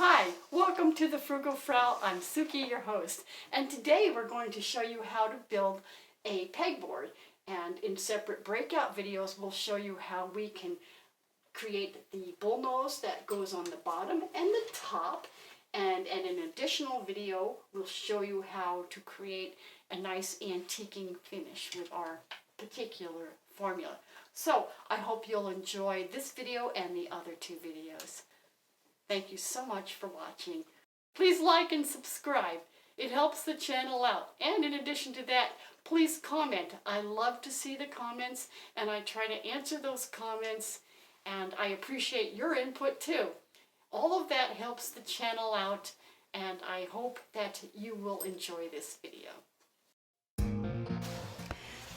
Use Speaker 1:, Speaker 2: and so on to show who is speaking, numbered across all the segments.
Speaker 1: Hi, welcome to the Frugal Frau. I'm Suki, your host, and today we're going to show you how to build a pegboard. And in separate breakout videos, we'll show you how we can create the bullnose that goes on the bottom and the top. And in an additional video, we'll show you how to create a nice antiquing finish with our particular formula. So I hope you'll enjoy this video and the other two videos. Thank you so much for watching. Please like and subscribe. It helps the channel out. And in addition to that, please comment. I love to see the comments and I try to answer those comments, and I appreciate your input too. All of that helps the channel out, and I hope that you will enjoy this video.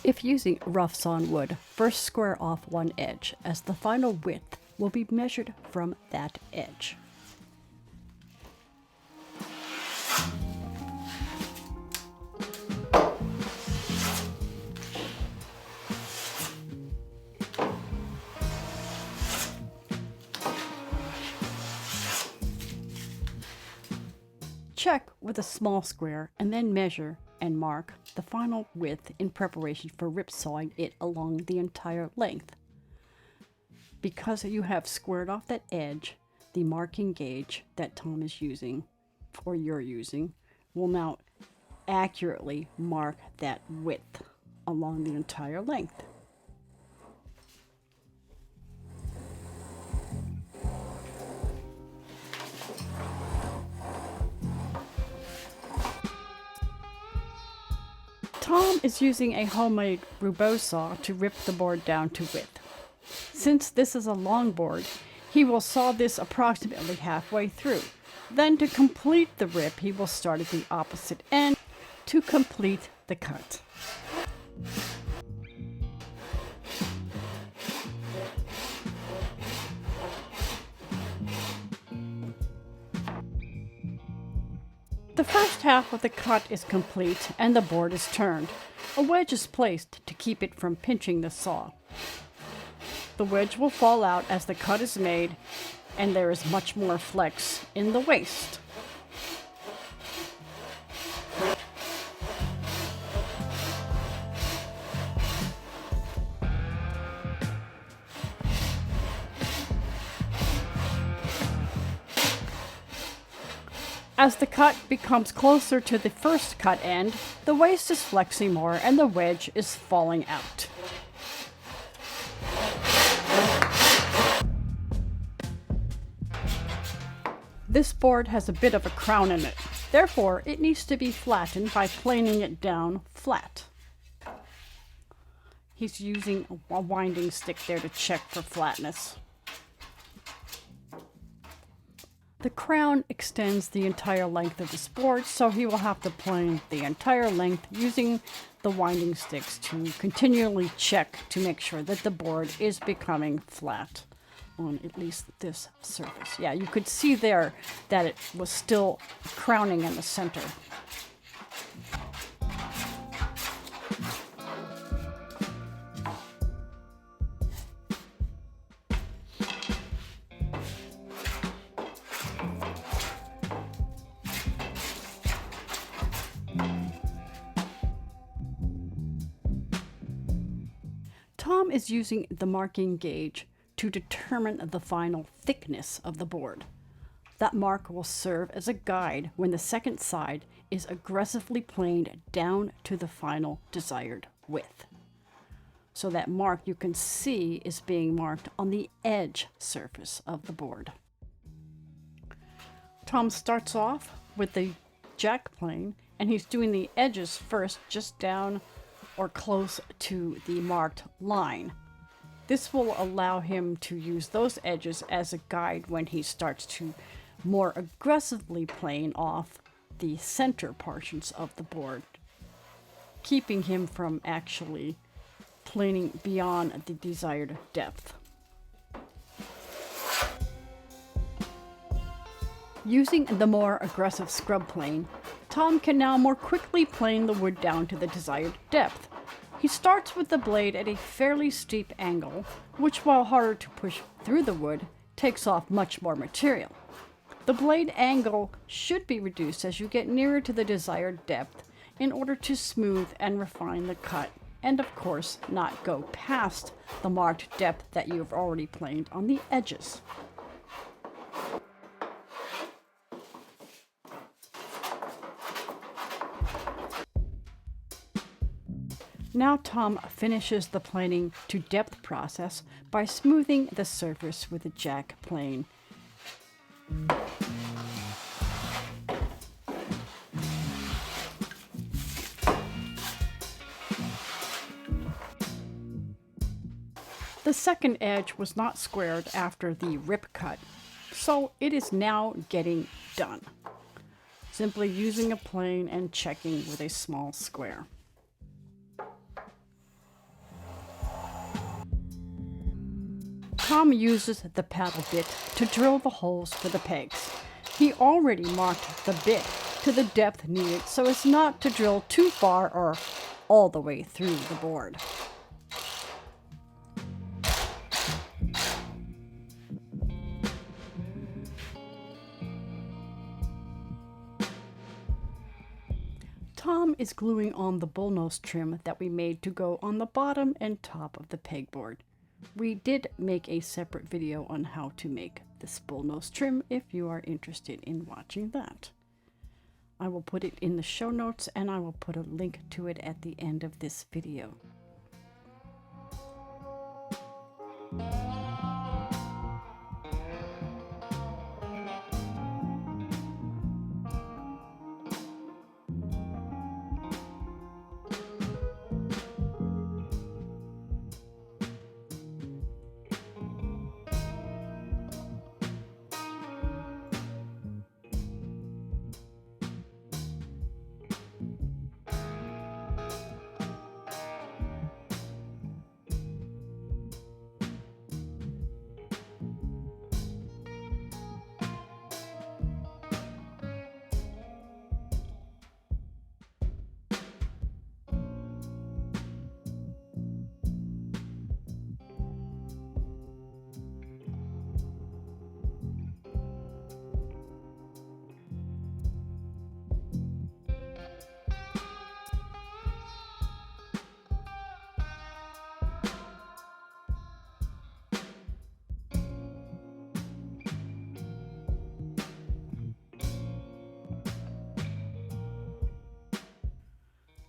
Speaker 2: If using rough sawn wood, first square off one edge, as the final width will be measured from that edge. Check with a small square and then measure and mark the final width in preparation for ripsawing it along the entire length. Because you have squared off that edge, the marking gauge that Tom is using, or you're using, will now accurately mark that width along the entire length. Tom is using a homemade rouleau saw to rip the board down to width. Since this is a long board, he will saw this approximately halfway through. Then to complete the rip, he will start at the opposite end to complete the cut. The first half of the cut is complete and the board is turned. A wedge is placed to keep it from pinching the saw. The wedge will fall out as the cut is made, and there is much more flex in the waste. As the cut becomes closer to the first cut end, the waste is flexing more and the wedge is falling out. This board has a bit of a crown in it, therefore it needs to be flattened by planing it down flat. He's using a winding stick there to check for flatness. The crown extends the entire length of this board, so he will have to plane the entire length using the winding sticks to continually check to make sure that the board is becoming flat on at least this surface. Yeah, you could see there that it was still crowning in the center. Tom is using the marking gauge to determine the final thickness of the board. That mark will serve as a guide when the second side is aggressively planed down to the final desired width. So that mark you can see is being marked on the edge surface of the board. Tom starts off with the jack plane, and he's doing the edges first, just down or close to the marked line. This will allow him to use those edges as a guide when he starts to more aggressively plane off the center portions of the board, keeping him from actually planing beyond the desired depth. Using the more aggressive scrub plane, Tom can now more quickly plane the wood down to the desired depth. He starts with the blade at a fairly steep angle, which, while harder to push through the wood, takes off much more material. The blade angle should be reduced as you get nearer to the desired depth in order to smooth and refine the cut, and of course not go past the marked depth that you've already planed on the edges. Now Tom finishes the planing to depth process by smoothing the surface with a jack plane. The second edge was not squared after the rip cut, so it is now getting done. Simply using a plane and checking with a small square. Tom uses the paddle bit to drill the holes for the pegs. He already marked the bit to the depth needed so as not to drill too far or all the way through the board. Tom is gluing on the bullnose trim that we made to go on the bottom and top of the pegboard. We did make a separate video on how to make this bullnose trim if you are interested in watching that. I will put it in the show notes and I will put a link to it at the end of this video.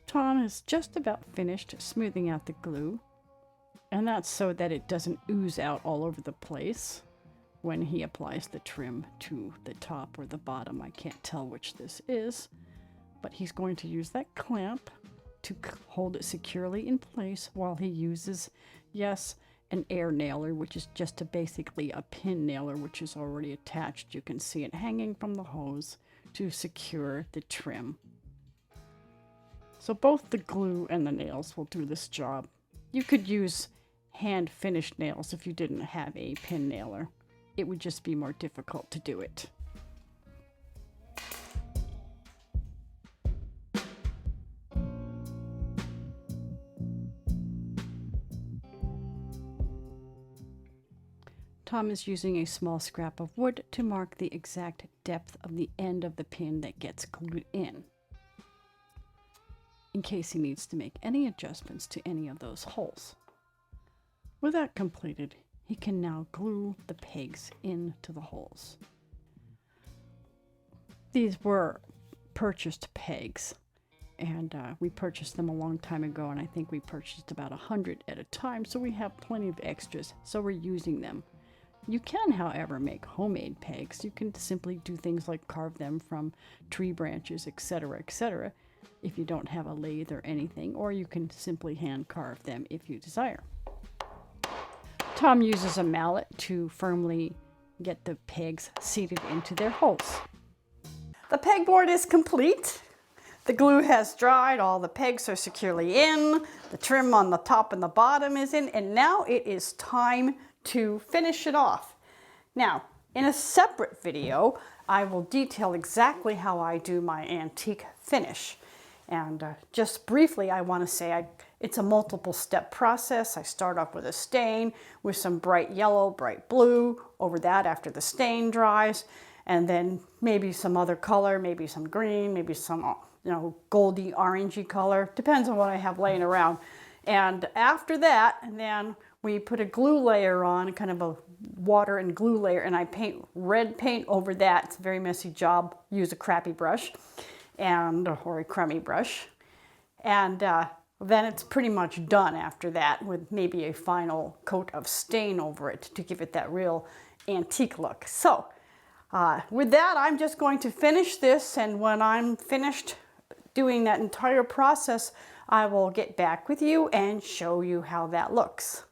Speaker 2: Tom is just about finished smoothing out the glue, and that's so that it doesn't ooze out all over the place when he applies the trim to the top or the bottom. I can't tell which this is, but he's going to use that clamp to hold it securely in place while he uses, yes, an air nailer, which is just basically a pin nailer which is already attached. You can see it hanging from the hose to secure the trim. So both the glue and the nails will do this job. You could use hand finished nails if you didn't have a pin nailer. It would just be more difficult to do it. Tom is using a small scrap of wood to mark the exact depth of the end of the pin that gets glued in case he needs to make any adjustments to any of those holes. With that completed, he can now glue the pegs into the holes. These were purchased pegs, and we purchased them a long time ago, and I think we purchased about 100 at a time, so we have plenty of extras, so we're using them. You can, however, make homemade pegs. You can simply do things like carve them from tree branches, etc., etc., if you don't have a lathe or anything, or you can simply hand carve them if you desire. Tom uses a mallet to firmly get the pegs seated into their holes. The pegboard is complete. The glue has dried, all the pegs are securely in, the trim on the top and the bottom is in, and now it is time to finish it off. Now, in a separate video, I will detail exactly how I do my antique finish. And just briefly, I want to say it's a multiple step process. I start off with a stain with some bright yellow, bright blue over that after the stain dries. and then maybe some other color, maybe some green, maybe some, you know, goldy orangey color. Depends on what I have laying around. And after that, then we put a glue layer on, kind of a water and glue layer, and I paint red paint over that. It's a very messy job. Use a crappy brush or a crummy brush. And then it's pretty much done after that, with maybe a final coat of stain over it to give it that real antique look. So with that, I'm just going to finish this, and when I'm finished doing that entire process, I will get back with you and show you how that looks.